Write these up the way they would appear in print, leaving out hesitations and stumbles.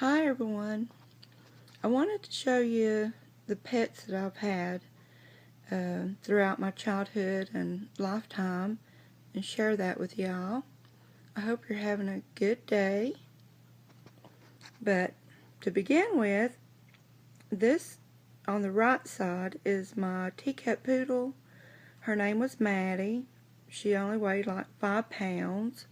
Hi everyone. I wanted to show you the pets that I've had throughout my childhood and lifetime and share that with y'all. I hope you're having a good day. But to begin with, this on the right side is my teacup poodle. Her name was Maddie. She only weighed like 5 pounds.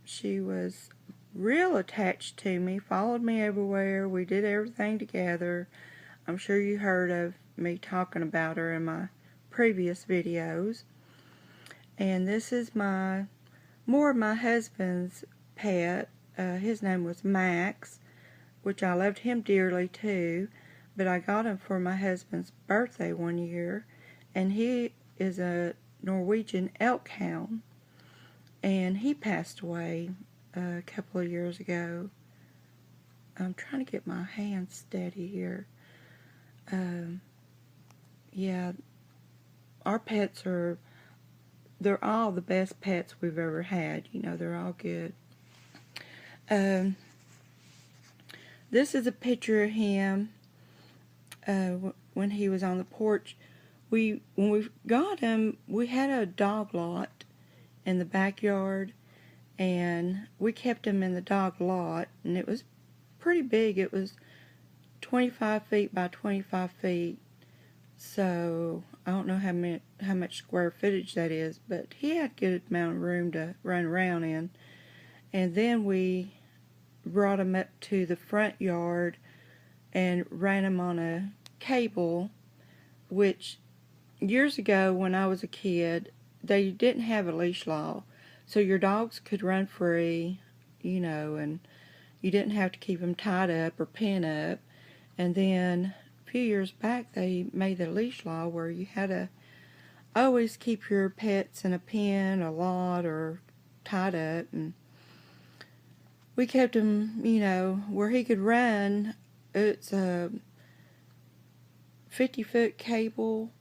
She was real attached to me, followed me everywhere. We did everything together. I'm sure you heard of me talking about her in my previous videos. And this is more of my husband's pet. His name was Max, which I loved him dearly too, but I got him for my husband's birthday one year, and he is a Norwegian Elkhound, and he passed away a couple of years ago. I'm trying to get my hands steady here. Yeah, our pets they're all the best pets we've ever had. You know, they're all good. This is a picture of him when he was on the porch. When we got him, we had a dog lot in the backyard, and we kept him in the dog lot, and it was pretty big. It was 25 feet by 25 feet, so I don't know how much square footage that is, but he had a good amount of room to run around in. And then we brought him up to the front yard and ran him on a cable, which years ago when I was a kid, they didn't have a leash law, so your dogs could run free, you know, and you didn't have to keep them tied up or pin up. And then a few years back they made the leash law where you had to always keep your pets in a pen, a lot, or tied up. And we kept him, you know, where he could run. It's a 50-foot cable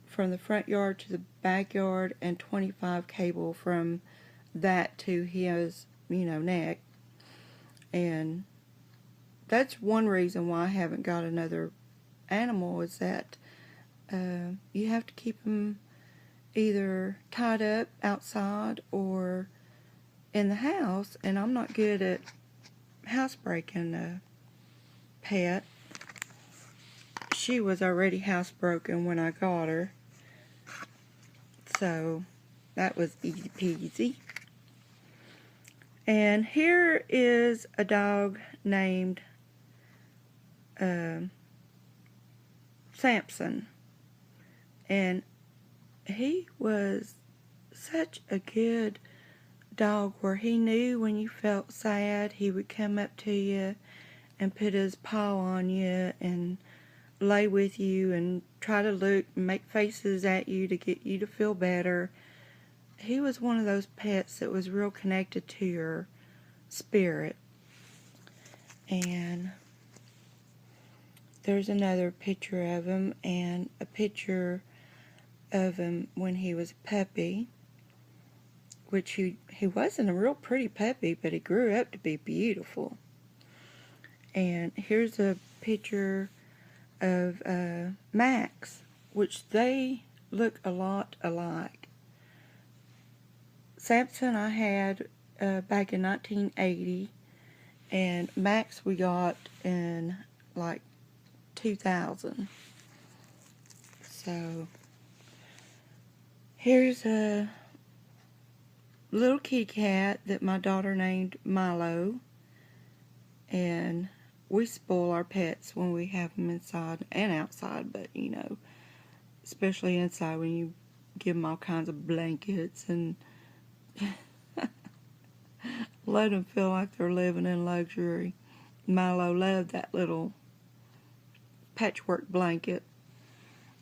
from the front yard to the backyard, and 25 cable from that to his, you know, neck. And that's one reason why I haven't got another animal, is that you have to keep them either tied up outside or in the house, and I'm not good at housebreaking a pet. She was already housebroken when I got her, so that was easy peasy. And here is a dog named Samson, and he was such a good dog where he knew when you felt sad. He would come up to you and put his paw on you and lay with you and try to look and make faces at you to get you to feel better. He was one of those pets that was real connected to your spirit. And there's another picture of him, and a picture of him when he was a puppy, which he wasn't a real pretty puppy, but he grew up to be beautiful. And here's a picture of Max, which they look a lot alike. Samson I had back in 1980, and Max we got in like 2000. So here's a little kitty cat that my daughter named Milo, and we spoil our pets when we have them inside and outside, but you know, especially inside when you give them all kinds of blankets and let them feel like they're living in luxury. Milo loved that little patchwork blanket.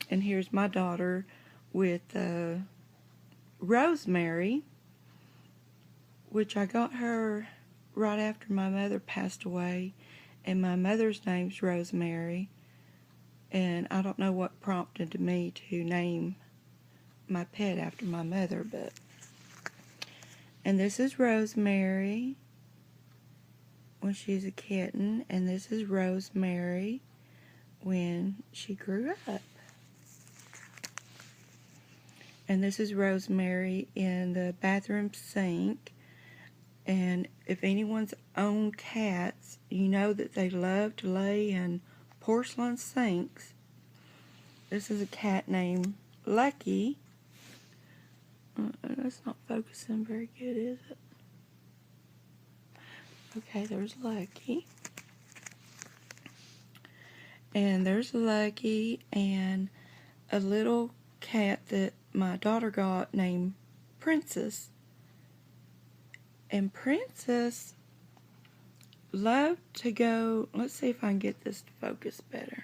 And here's my daughter with Rosemary, which I got her right after my mother passed away, and my mother's name's Rosemary, and I don't know what prompted me to name my pet after my mother, but. And this is Rosemary, when she's a kitten, and this is Rosemary when she grew up. And this is Rosemary in the bathroom sink. And if anyone's owned cats, you know that they love to lay in porcelain sinks. This is a cat named Lucky. That's not focusing very good, is it? Okay, there's Lucky. And there's Lucky and a little cat that my daughter got named Princess. And Princess loved to go, let's see if I can get this to focus better.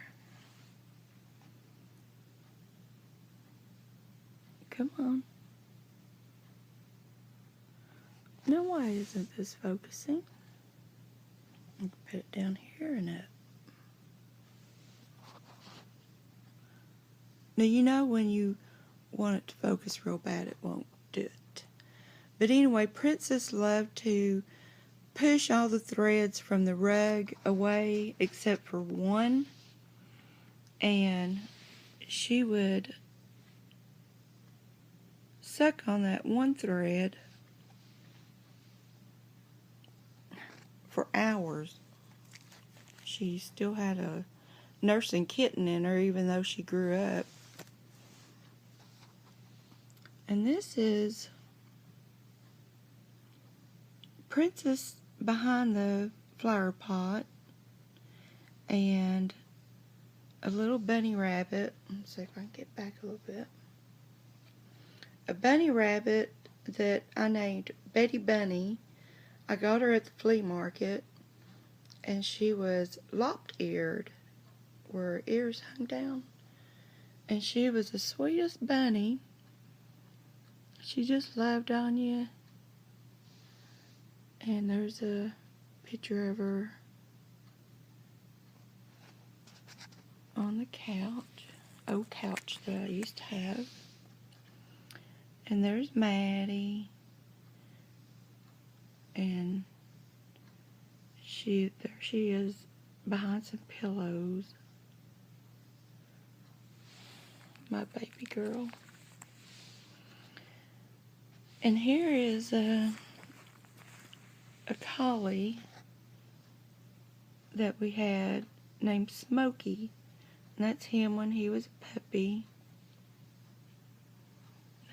Come on. No, why isn't this focusing? I can put it down here and up. Now, you know when you want it to focus real bad, it won't do it. But anyway, Princess loved to push all the threads from the rug away except for one. And she would suck on that one thread for hours. She still had a nursing kitten in her even though she grew up. And this is Princess behind the flower pot and a little bunny rabbit. Let's see if I can get back a little bit. A bunny rabbit that I named Betty Bunny. I got her at the flea market, and she was lopped-eared, where her ears hung down. And she was the sweetest bunny. She just loved on you. And there's a picture of her on the couch, old couch that I used to have. And there's Maddie. And there she is behind some pillows. My baby girl. And here is a collie that we had named Smokey. And that's him when he was a puppy.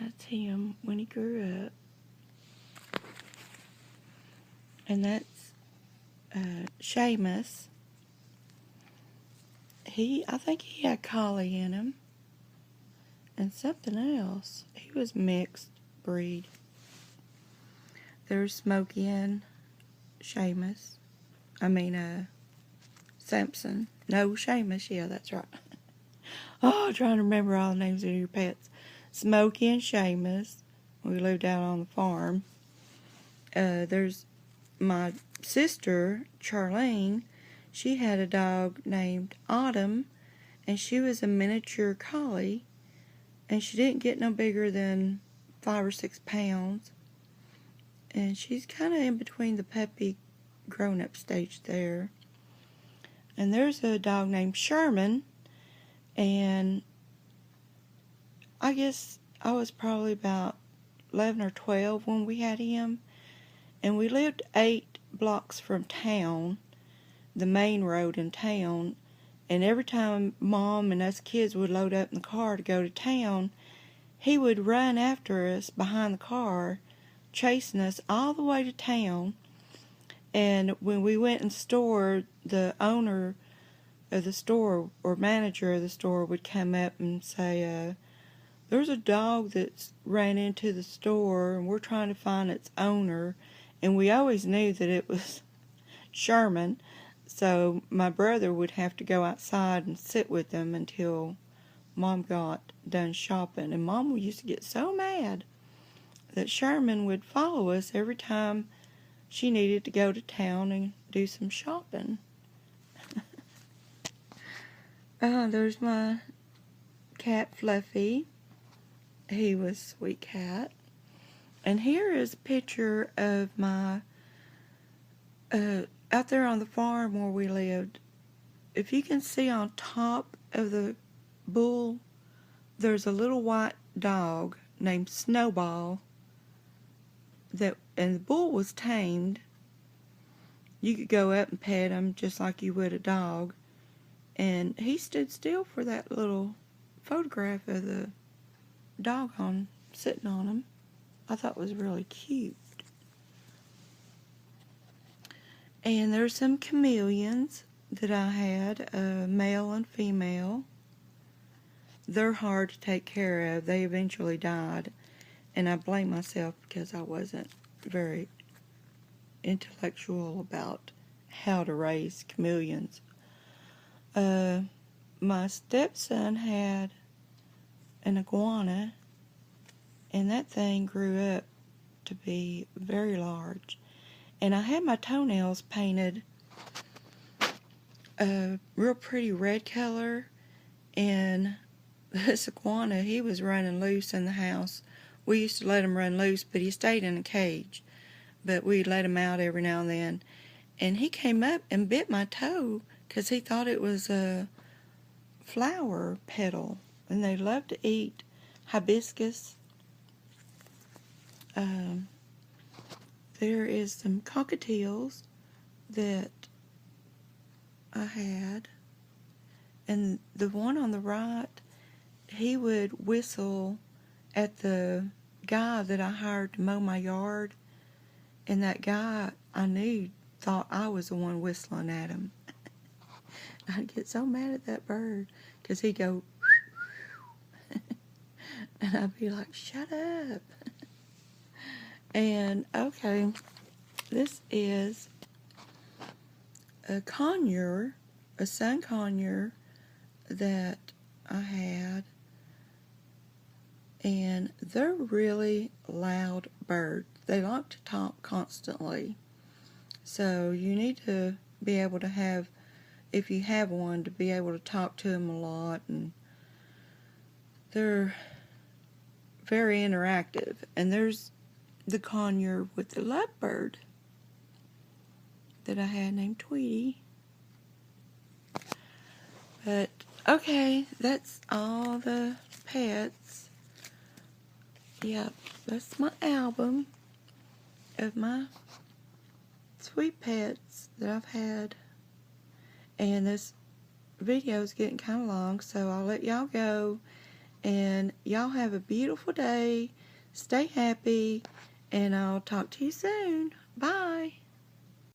That's him when he grew up. And that's Seamus. I think he had collie in him. And something else. He was mixed breed. There's Smokey and Seamus. Samson. No, Seamus. Yeah, that's right. Oh, I'm trying to remember all the names of your pets. Smokey and Seamus. We lived out on the farm. There's my sister, Charlene. She had a dog named Autumn, and she was a miniature collie, and she didn't get no bigger than 5 or 6 pounds. And she's kind of in between the puppy grown-up stage there. And there's a dog named Sherman, and I guess I was probably about 11 or 12 when we had him. And we lived 8 blocks from town, the main road in town. And every time Mom and us kids would load up in the car to go to town, he would run after us behind the car, chasing us all the way to town. And when we went in the store, the owner of the store or manager of the store would come up and say, there's a dog that's ran into the store and we're trying to find its owner. And we always knew that it was Sherman. So my brother would have to go outside and sit with them until Mom got done shopping. And Mom used to get so mad that Sherman would follow us every time she needed to go to town and do some shopping. There's my cat Fluffy. He was a sweet cat. And here is a picture of my out there on the farm where we lived, if you can see on top of the bull, there's a little white dog named Snowball, and the bull was tamed. You could go up and pet him just like you would a dog, and he stood still for that little photograph of the dog sitting on him. I thought it was really cute. And there's some chameleons that I had, male and female. They're hard to take care of. They eventually died, and I blame myself because I wasn't very intellectual about how to raise chameleons. My stepson had an iguana, and that thing grew up to be very large. And I had my toenails painted a real pretty red color, and this iguana, he was running loose in the house. We used to let him run loose, but he stayed in a cage. But we'd let him out every now and then. And he came up and bit my toe because he thought it was a flower petal. And they love to eat hibiscus. There is some cockatiels that I had. And the one on the right, he would whistle at the guy that I hired to mow my yard. And that guy, I knew, thought I was the one whistling at him. I'd get so mad at that bird because he'd go, and I'd be like, shut up. And, okay, this is a conure, a sun conure that I had. And they're really loud birds. They like to talk constantly. So you need to be able to have, if you have one, to be able to talk to them a lot. And they're very interactive. And there's the conure with the lovebird that I had named Tweety. But, okay, that's all the pets. Yep, that's my album of my sweet pets that I've had. And this video is getting kind of long, so I'll let y'all go. And y'all have a beautiful day. Stay happy. And I'll talk to you soon. Bye.